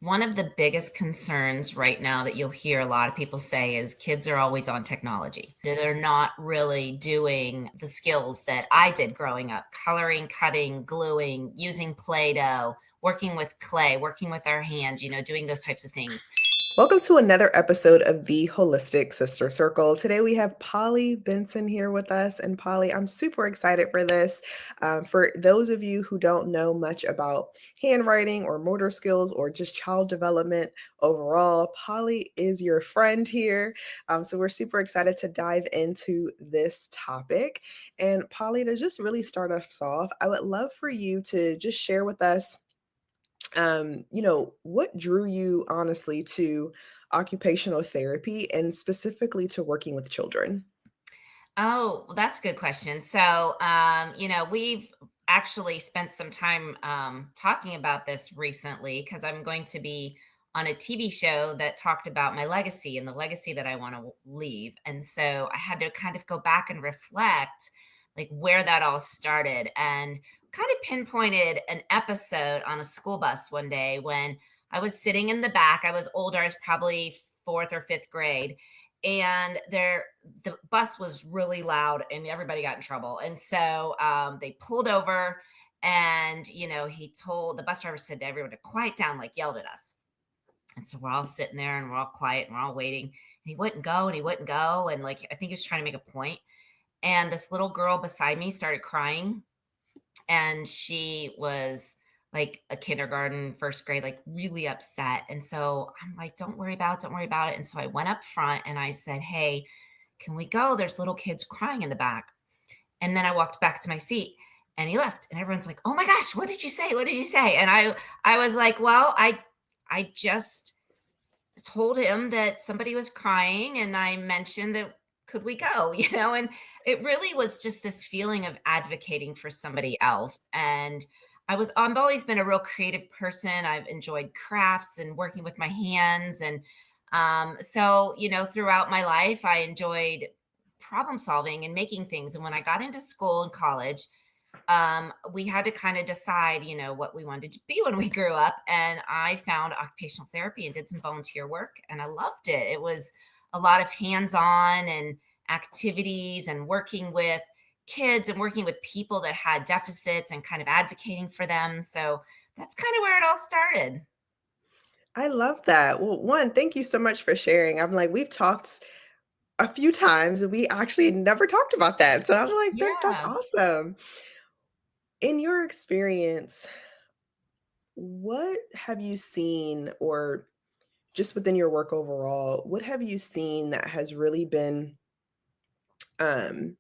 One of the biggest concerns right now that you'll hear a lot of people say is kids are always on technology. They're not really doing the skills that I did growing up: coloring, cutting, gluing, using Play Doh, working with clay, working with our hands, doing those types of things. Welcome to another episode of the Holistic Sister Circle. Today we have Polly Benson here with us. And Polly, I'm super excited for this. For those of you who don't know much about handwriting or motor skills or just child development overall, Polly is your friend here. So we're super excited to dive into this topic. And Polly, to just really start us off, I would love for you to just share with us what drew you honestly to occupational therapy and specifically to working with children? Oh, well, that's a good question. We've actually spent some time talking about this recently because I'm going to be on a TV show that talked about my legacy and the legacy that I want to leave. And so I had to kind of go back and reflect like where that all started and kind of pinpointed an episode on a school bus one day when I was sitting in the back. I was older, I was probably fourth or fifth grade, and the bus was really loud and everybody got in trouble. And so they pulled over, and the bus driver said to everyone to quiet down, like yelled at us. And so we're all sitting there and we're all quiet and we're all waiting, and he wouldn't go and he wouldn't go, and like I think he was trying to make a point. And this little girl beside me started crying, and she was like a kindergarten, first grade, like really upset. And so I'm like, don't worry about it. And so I went up front and I said, "Hey, can we go? There's little kids crying in the back." And then I walked back to my seat, and he left. And everyone's like, "Oh my gosh, what did you say? What did you say?" And I was like, "Well, I just told him that somebody was crying, and I mentioned that could we go?" And it really was just this feeling of advocating for somebody else. And I've always been a real creative person. I've enjoyed crafts and working with my hands. And throughout my life, I enjoyed problem solving and making things. And when I got into school and college, we had to kind of decide, what we wanted to be when we grew up. And I found occupational therapy and did some volunteer work, and I loved it. It was a lot of hands on and activities and working with kids and working with people that had deficits and kind of advocating for them. So that's kind of where it all started. I love that. Well, one, thank you so much for sharing. I'm like, we've talked a few times and we actually never talked about that. So I'm like, that's Yeah. awesome. In your experience, what have you seen, or just within your work overall, what have you seen that has really been um,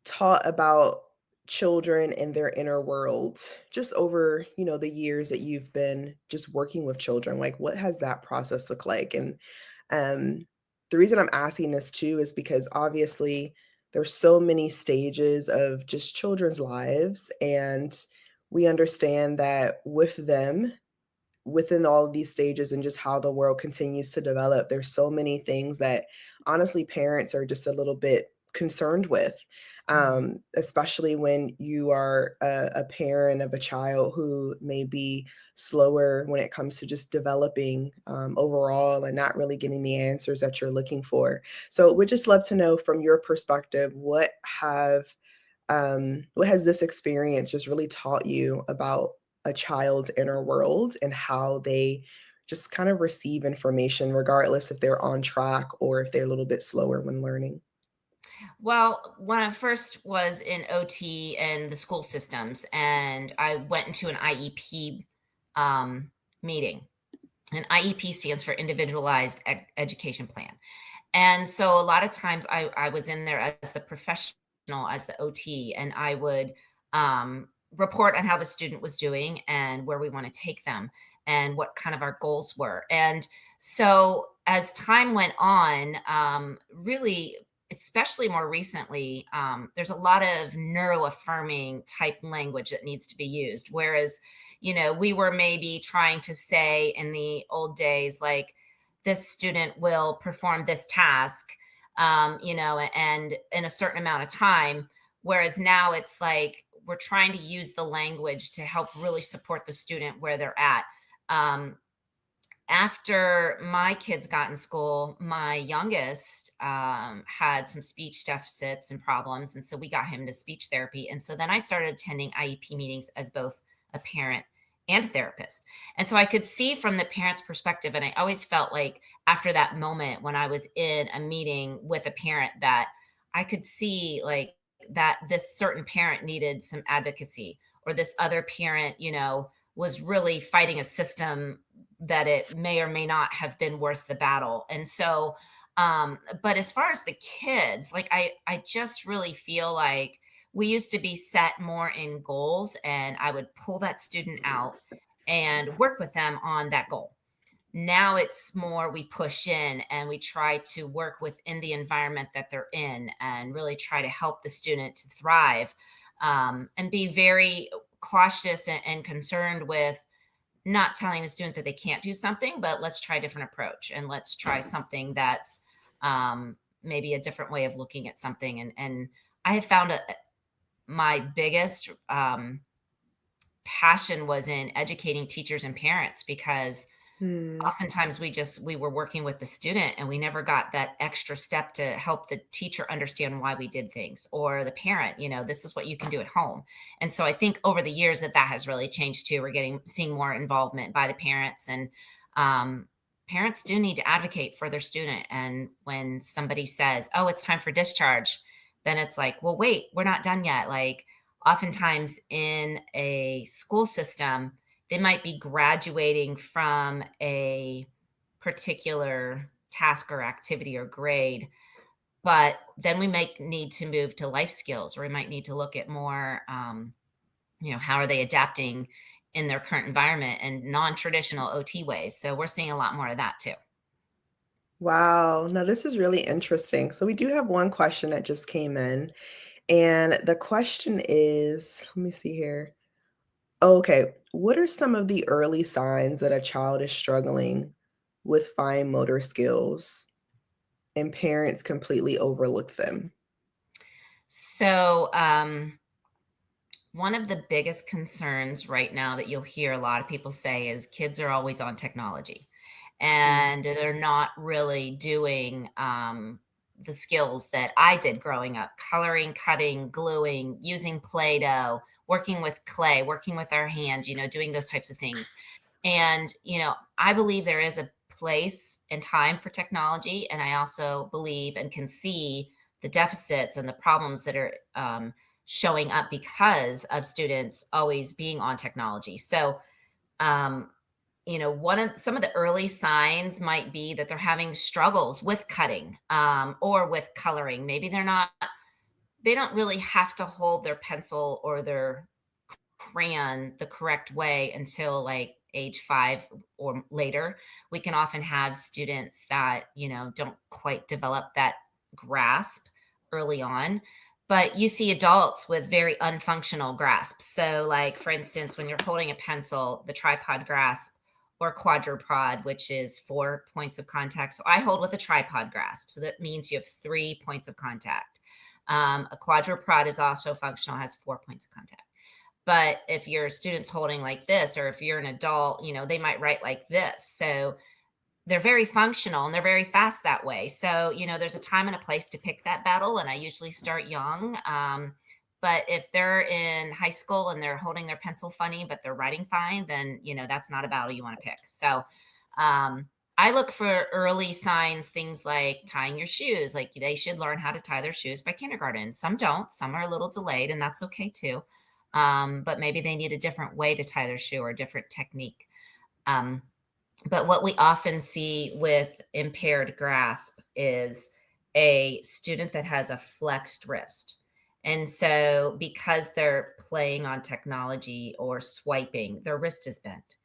taught about children and their inner world just over, the years that you've been just working with children? Like, what has that process look like? And um the reason I'm asking this too is because obviously there's so many stages of just children's lives, and we understand that with them within all of these stages and just how the world continues to develop, there's so many things that honestly parents are just a little bit concerned with, Mhm. especially when you are a parent of a child who may be slower when it comes to just developing overall and not really getting the answers that you're looking for. So we'd just love to know from your perspective, what has this experience just really taught you about a child's inner world and how they just kind of receive information, regardless if they're on track or if they're a little bit slower when learning? Well, when I first was in OT and the school systems, and I went into an IEP meeting. And IEP stands for Individualized Education Plan. And so a lot of times I was in there as the professional, as the OT, and I would report on how the student was doing and where we want to take them and what kind of our goals were. And so as time went on, really, especially more recently, there's a lot of neuroaffirming type language that needs to be used. Whereas, we were maybe trying to say in the old days, like, this student will perform this task, and in a certain amount of time. Whereas now it's like we're trying to use the language to help really support the student where they're at. Um, After my kids got in school, my youngest had some speech deficits and problems. And so we got him to speech therapy. And so then I started attending IEP meetings as both a parent and a therapist. And so I could see from the parent's perspective. And I always felt like after that moment when I was in a meeting with a parent that I could see like that this certain parent needed some advocacy, or this other parent, was really fighting a system that it may or may not have been worth the battle. And so, but as far as the kids, like I just really feel like we used to be set more in goals, and I would pull that student out and work with them on that goal. Now it's more we push in and we try to work within the environment that they're in and really try to help the student to thrive, and be very cautious and concerned with not telling the student that they can't do something, but let's try a different approach and let's try something that's maybe a different way of looking at something. And I have found my biggest passion was in educating teachers and parents, because Hmm. oftentimes we were working with the student and we never got that extra step to help the teacher understand why we did things, or the parent, this is what you can do at home. And so I think over the years that has really changed too. We're getting seeing more involvement by the parents, and um, parents do need to advocate for their student. And when somebody says, oh, it's time for discharge, then it's like, well, wait, we're not done yet. Like oftentimes in a school system, they might be graduating from a particular task or activity or grade, but then we might need to move to life skills, or we might need to look at more, how are they adapting in their current environment and non-traditional OT ways. So we're seeing a lot more of that too. Wow. Now, this is really interesting. So, we do have one question that just came in. And the question is, let me see here. Okay. What are some of the early signs that a child is struggling with fine motor skills and parents completely overlook them? So, one of the biggest concerns right now that you'll hear a lot of people say is kids are always on technology Mm, and they're not really doing the skills that I did growing up: coloring, cutting, gluing, using Play Doh, working with clay, working with our hands, doing those types of things. And, I believe there is a place and time for technology. And I also believe and can see the deficits and the problems that are showing up because of students always being on technology. So, um, one of some of the early signs might be that they're having struggles with cutting, or with coloring. Maybe they don't really have to hold their pencil or their crayon the correct way until like age 5 or later. We can often have students that, don't quite develop that grasp early on. But you see adults with very unfunctional grasps. So, like, for instance, when you're holding a pencil, the tripod grasp or quadrupod, which is 4 points of contact. So, I hold with a tripod grasp. So, that means you have 3 points of contact. A quadrupod is also functional, has 4 points of contact. But if your student's holding like this, or if you're an adult, they might write like this. So they're very functional and they're very fast that way. So, there's a time and a place to pick that battle. And I usually start young. But if they're in high school and they're holding their pencil funny, but they're writing fine, then, that's not a battle you want to pick. So, I look for early signs, things like tying your shoes. Like they should learn how to tie their shoes by kindergarten. Some don't, some are a little delayed, and that's okay too. But maybe they need a different way to tie their shoe or a different technique. Um, but what we often see with impaired grasp is a student that has a flexed wrist. And so, because they're playing on technology or swiping, their wrist is bent.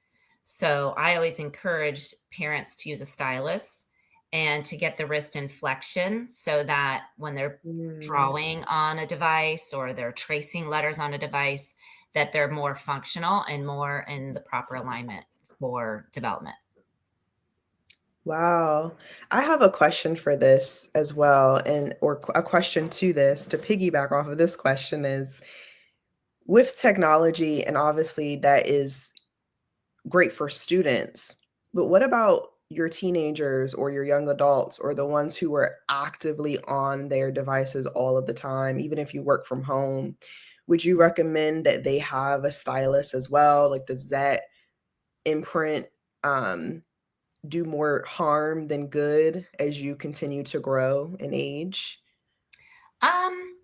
So, I always encourage parents to use a stylus and to get the wrist in flexion so that when they're mm. drawing on a device or they're tracing letters on a device, that they're more functional and more in the proper alignment for development. Wow. I have a question for this as well, and or a question to this to piggyback off of this question is with technology, and obviously that is great for students. But what about your teenagers or your young adults or the ones who are actively on their devices all of the time, even if you work from home? Would you recommend that they have a stylus as well? Like, does that imprint do more harm than good as you continue to grow in age? Um,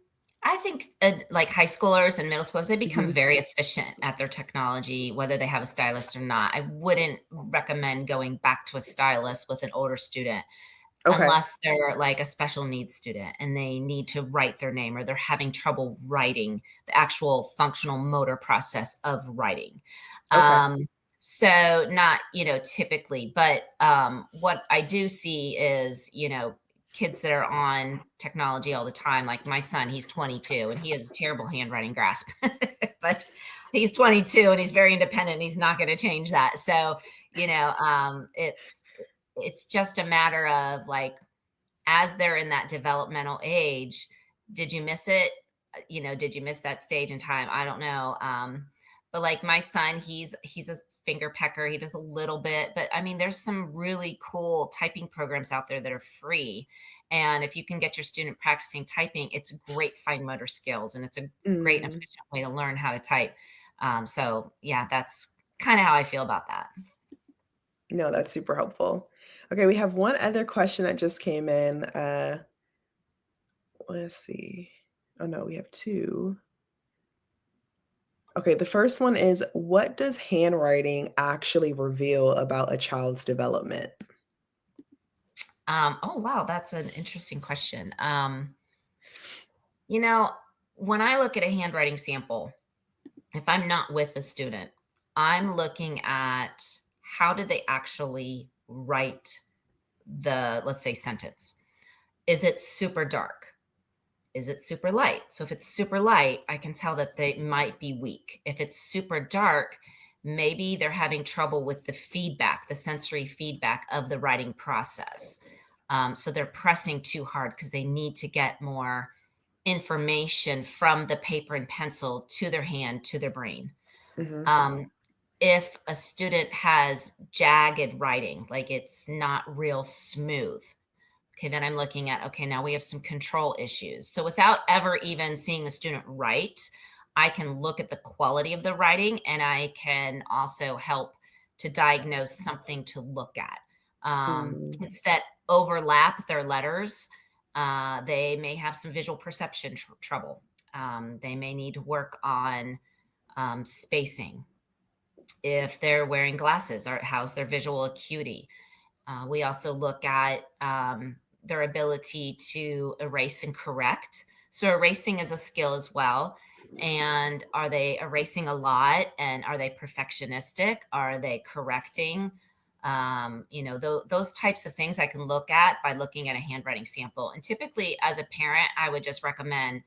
I think, like high schoolers and middle schoolers, they become Mhm. very efficient at their technology, whether they have a stylist or not. I wouldn't recommend going back to a stylist with an older student Okay. unless they're like a special needs student and they need to write their name or they're having trouble writing the actual functional motor process of writing. Okay. Um, so not, typically, but what I do see is, kids that are on technology all the time. Like my son, he's 22 and he has a terrible handwriting grasp, but he's 22 and he's very independent. And he's not going to change that. So, it's just a matter of like as they're in that developmental age, did you miss it? Did you miss that stage in time? I don't know. But like my son, he's a finger pecker. He does a little bit, but I mean, there's some really cool typing programs out there that are free. And if you can get your student practicing typing, it's great fine motor skills and it's a great and Mhm. efficient way to learn how to type. So yeah, that's kind of how I feel about that. No, that's super helpful. Okay, we have one other question that just came in. Let's see. Oh no, we have two. Okay, the first one is, what does handwriting actually reveal about a child's development? Oh wow, that's an interesting question. You know, when I look at a handwriting sample, if I'm not with a student, I'm looking at how did they actually write the, let's say, sentence. Is it super dark? Is it super light? So if it's super light, I can tell that they might be weak. If it's super dark, maybe they're having trouble with the feedback, the sensory feedback of the writing process. So they're pressing too hard because they need to get more information from the paper and pencil to their hand, to their brain. Mhm, Um, if a student has jagged writing, like it's not real smooth, okay, then I'm looking at, okay, now we have some control issues. So without ever even seeing the student write, I can look at the quality of the writing and I can also help to diagnose something to look at. mm, Kids that overlap their letters, they may have some visual perception trouble. They may need to work on spacing. If they're wearing glasses, or how's their visual acuity? We also look at their ability to erase and correct. So, erasing is a skill as well. And are they erasing a lot? And are they perfectionistic? Are they correcting? Those types of things I can look at by looking at a handwriting sample. And typically, as a parent, I would just recommend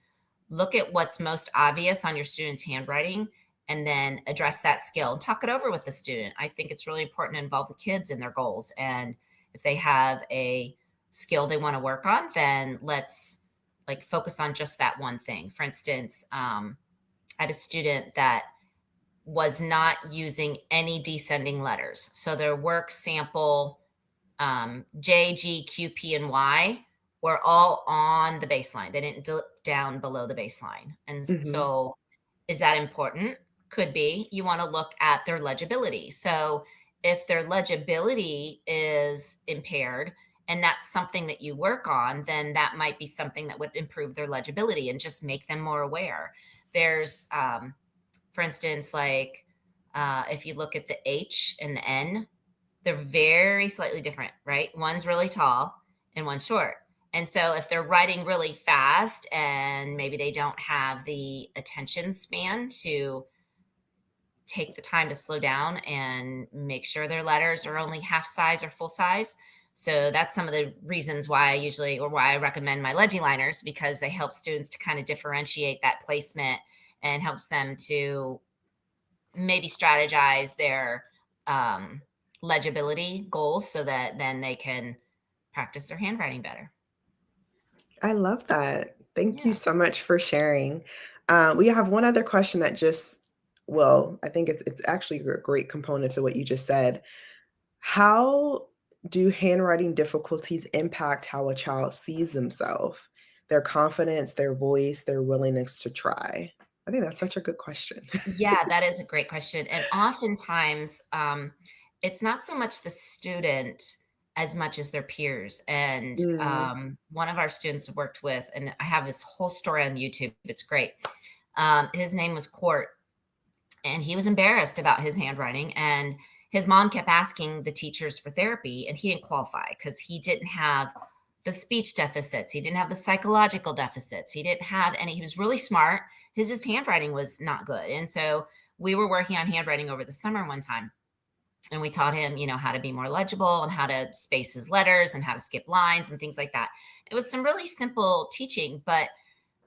look at what's most obvious on your student's handwriting and then address that skill and talk it over with the student. I think it's really important to involve the kids in their goals. And if they have a skill they want to work on, then let's like focus on just that one thing. For instance, I had a student that was not using any descending letters. So their work sample J, G, Q, P, and Y were all on the baseline. They didn't dip down below the baseline. And mhm, so, is that important? Could be. You want to look at their legibility. So, if their legibility is impaired and that's something that you work on, then that might be something that would improve their legibility and just make them more aware. There's, for instance, like if you look at the H and the N, they're very slightly different, right? One's really tall and one's short. And so if they're writing really fast and maybe they don't have the attention span to take the time to slow down and make sure their letters are only half size or full size. So that's some of the reasons why I usually or why I recommend my Legiel Liners because they help students to kind of differentiate that placement and helps them to maybe strategize their um, legibility goals so that then they can practice their handwriting better. I love that. Thank you Yeah. so much for sharing. We have one other question that just well, I think it's actually a great component to what you just said. How do handwriting difficulties impact how a child sees themselves, their confidence, their voice, their willingness to try? I think that's such a good question. Yeah, that is a great question, and oftentimes, it's not so much the student as much as their peers, and, Mm, one of our students worked with, and I have this whole story on YouTube, it's great. His name was Court, and he was embarrassed about his handwriting, and his mom kept asking the teachers for therapy, and he didn't qualify because he didn't have the speech deficits, he didn't have the psychological deficits, he didn't have any. He was really smart, his just handwriting was not good. And so we were working on handwriting over the summer one time, and we taught him, how to be more legible and how to space his letters and how to skip lines and things like that. It was some really simple teaching, but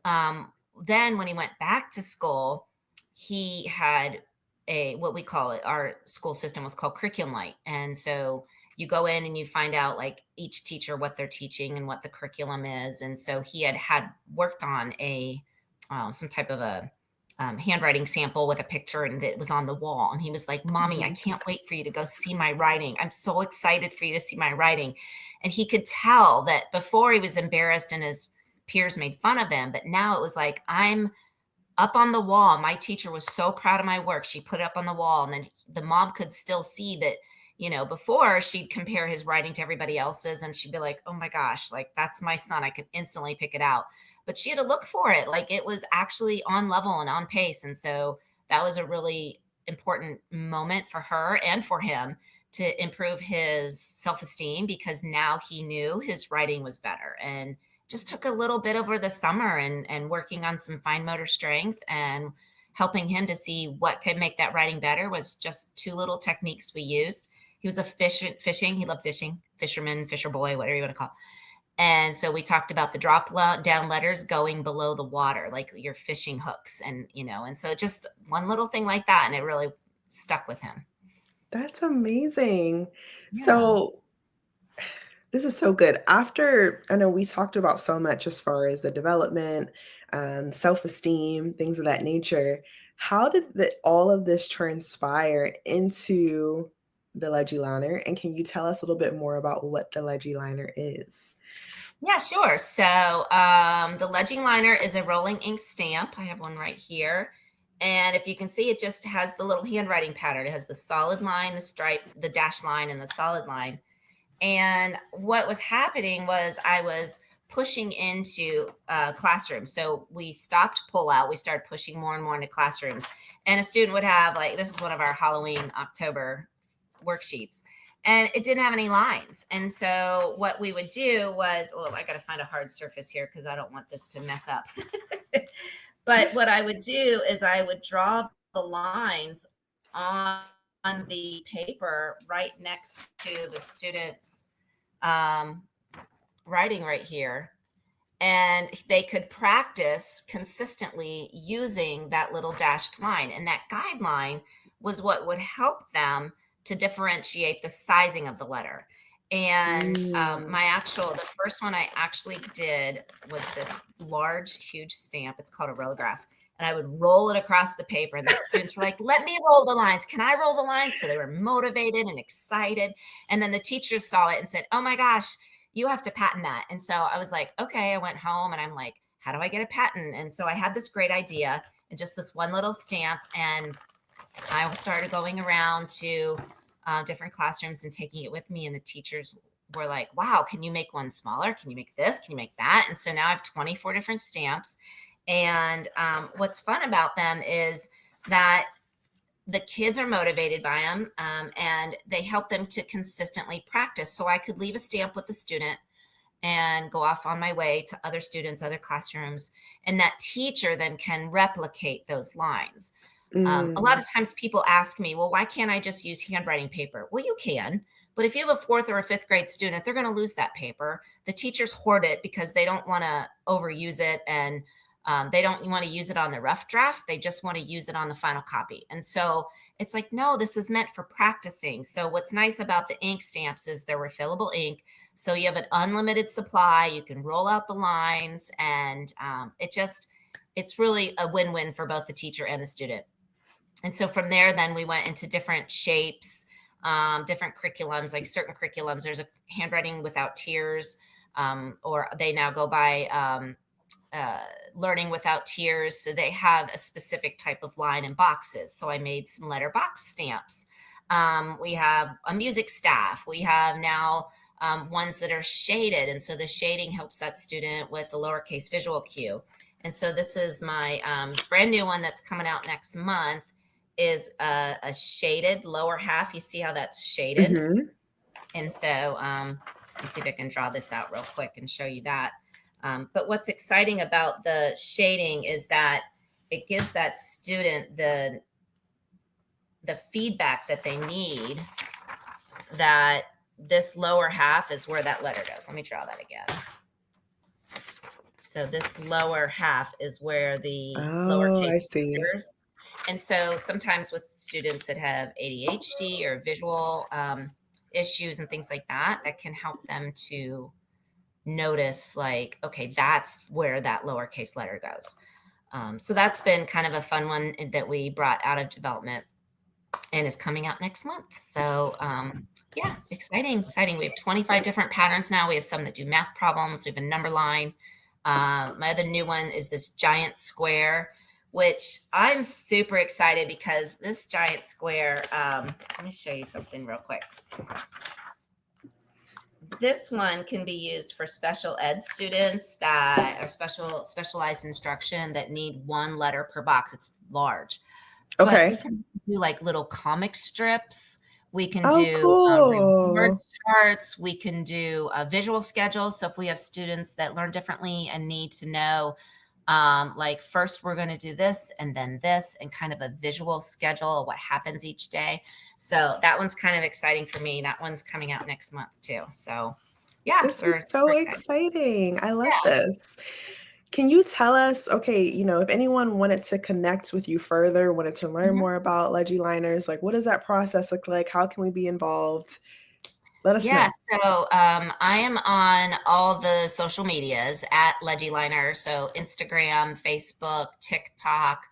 um, then when he went back to school, he had a what we call it. Our school system was called curriculum light, and so you go in and you find out like each teacher what they're teaching and what the curriculum is. And so he had worked on a some type of a handwriting sample with a picture, and it was on the wall. And he was like, "Mommy, I mhm, can't wait for you to go see my writing. I'm so excited for you to see my writing." And he could tell that before he was embarrassed and his peers made fun of him, but now it was like, I'm up on the wall. My teacher was so proud of my work. She put it up on the wall, and then the mom could still see that, before she'd compare his writing to everybody else's, and she'd be like, "Oh my gosh, like that's my son. I could instantly pick it out." But she had to look for it. Like it was actually on level and on pace. And so that was a really important moment for her and for him to improve his self-esteem, because now he knew his writing was better. And just took a little bit over the summer, and working on some fine motor strength and helping him to see what could make that writing better was just two little techniques we used. He was a fishing. He loved fishing, fisherman, fisher boy, whatever you want to call it. And so we talked about the down letters going below the water, like your fishing hooks, and so just one little thing like that, and it really stuck with him. that's amazing. Yeah. So this is so good. After I know we talked about so much as far as the development, self-esteem, things of that nature. How did all of this transpire into the Legiel Liner? And can you tell us a little bit more about what the Legiel Liner is? Yeah, sure. So the Legiel Liner is a rolling ink stamp. I have one right here. And if you can see, it just has the little handwriting pattern. It has the solid line, the stripe, the dash line, and the solid line. And what was happening was I was pushing into classrooms. So we stopped pull out. We started pushing more and more into classrooms. And a student would have, like, this is one of our Halloween October worksheets, and it didn't have any lines. And so what we would do was, oh, I got to find a hard surface here because I don't want this to mess up. But what I would do is I would draw the lines on, the paper right next to the student's um, writing right here. And they could practice consistently using that little dashed line. And that guideline was what would help them to differentiate the sizing of the letter. And Mm. the first one I actually did was this large, huge stamp. It's called a rotograph. And I would roll it across the paper. And the students were like, "Let me roll the lines. Can I roll the lines?" So they were motivated and excited. And then the teachers saw it and said, "Oh my gosh, you have to patent that." And so I was like, okay, I went home and I'm like, how do I get a patent? And so I had this great idea and just this one little stamp. And I started going around to different classrooms and taking it with me. And the teachers were like, wow, can you make one smaller? Can you make this? Can you make that? And so now I have 24 different stamps. And what's fun about them is that the kids are motivated by them, and they help them to consistently practice. So I could leave a stamp with the student and go off on my way to other students, other classrooms, and that teacher then can replicate those lines. A lot Mm. of times people ask me, well, why can't I just use handwriting paper? Well, you can, but if you have a fourth or a fifth grade student, they're going to lose that paper. The teachers hoard it because they don't want to overuse it, and they don't want to use it on the rough draft. They just want to use it on the final copy. And so it's like, no, this is meant for practicing. So what's nice about the ink stamps is they're refillable ink. So you have an unlimited supply. You can roll out the lines, and it's really a win-win for both the teacher and the student. And so from there, then we went into different shapes, different curriculums, like certain curriculums. There's a handwriting without tears, or they now go by uh, learning without tears. So they have a specific type of line in boxes. So I made some letter box stamps. We have a music staff. We have now ones that are shaded. And so the shading helps that student with the lowercase visual cue. And so this is my brand new one that's coming out next month is a shaded lower half. You see how that's shaded? Mhm. And so let's see if I can draw this out real quick and show you that. But what's exciting about the shading is that it gives that student the feedback that they need, that this lower half is where that letter goes. Let me draw that again. So this lower half is where the Oh, lowercase I see. letters. And so sometimes with students that have ADHD or visual issues and things like that, that can help them to notice, like, okay, that's where that lowercase letter goes. So that's been kind of a fun one that we brought out of development and is coming out next month. So yeah, exciting, exciting. We have 25 different patterns now. We have some that do math problems. We have a number line. My other new one is this giant square, which I'm super excited because this giant square, let me show you something real quick. This one can be used for special ed students that are specialized instruction that need one letter per box. It's large, but we Okay. can do like little comic strips. We can Oh, do reward cool. charts. We can do visual schedules. So if we have students that learn differently and need to know, like first we're going to do this and then this, and kind of a visual schedule of what happens each day. So that one's kind of exciting for me. That one's coming out next month too. So yeah, This is we're super so excited. exciting. I love Yeah. this. Can you tell us, okay, if anyone wanted to connect with you further, wanted to learn Mhm. more about Legiel Liners, like what does that process look like? How can we be involved? Let us Yeah, know. so I am on all the social medias at Legiel Liner, so Instagram, Facebook, TikTok,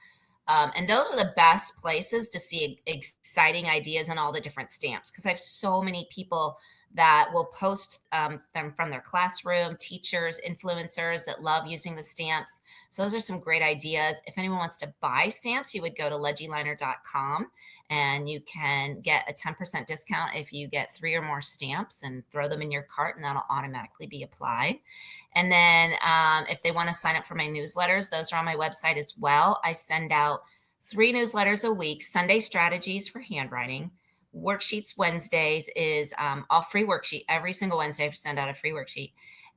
and those are the best places to see exciting ideas and all the different stamps because I have so many people that will post them from their classroom, teachers, influencers that love using the stamps. So those are some great ideas. If anyone wants to buy stamps, you would go to legieliner.com and you can get a 10% discount if you get 3 or more stamps and throw them in your cart, and that'll automatically be applied. And then if they want to sign up for my newsletters, those are on my website as well. I send out 3 newsletters a week. Sunday strategies for handwriting. Worksheets Wednesdays is all free worksheet. Every single Wednesday I send out a free worksheet.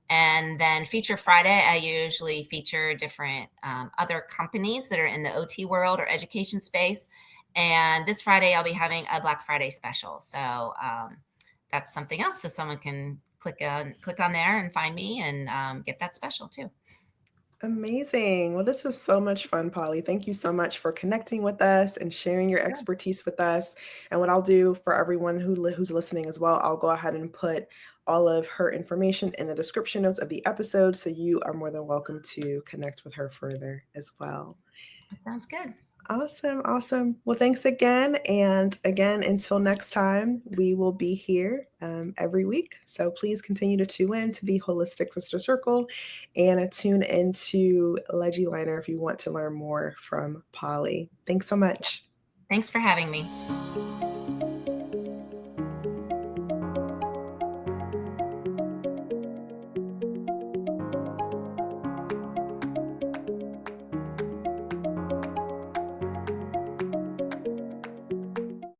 And then Feature Friday, I usually feature different other companies that are in the OT world or education space. And this Friday, I'll be having a Black Friday special. So that's something else that someone can click on there and find me and get that special too. Amazing. Well, this is so much fun, Polly. Thank you so much for connecting with us and sharing your Sure. expertise with us. And what I'll do for everyone who's listening as well, I'll go ahead and put all of her information in the description notes of the episode, so you are more than welcome to connect with her further as well. That sounds good. Awesome, awesome. Well, thanks again. And again, until next time, we will be here every week. So please continue to tune in to the Holistic Sister Circle and tune into Legiel Liner if you want to learn more from Polly. Thanks so much. Thanks for having me.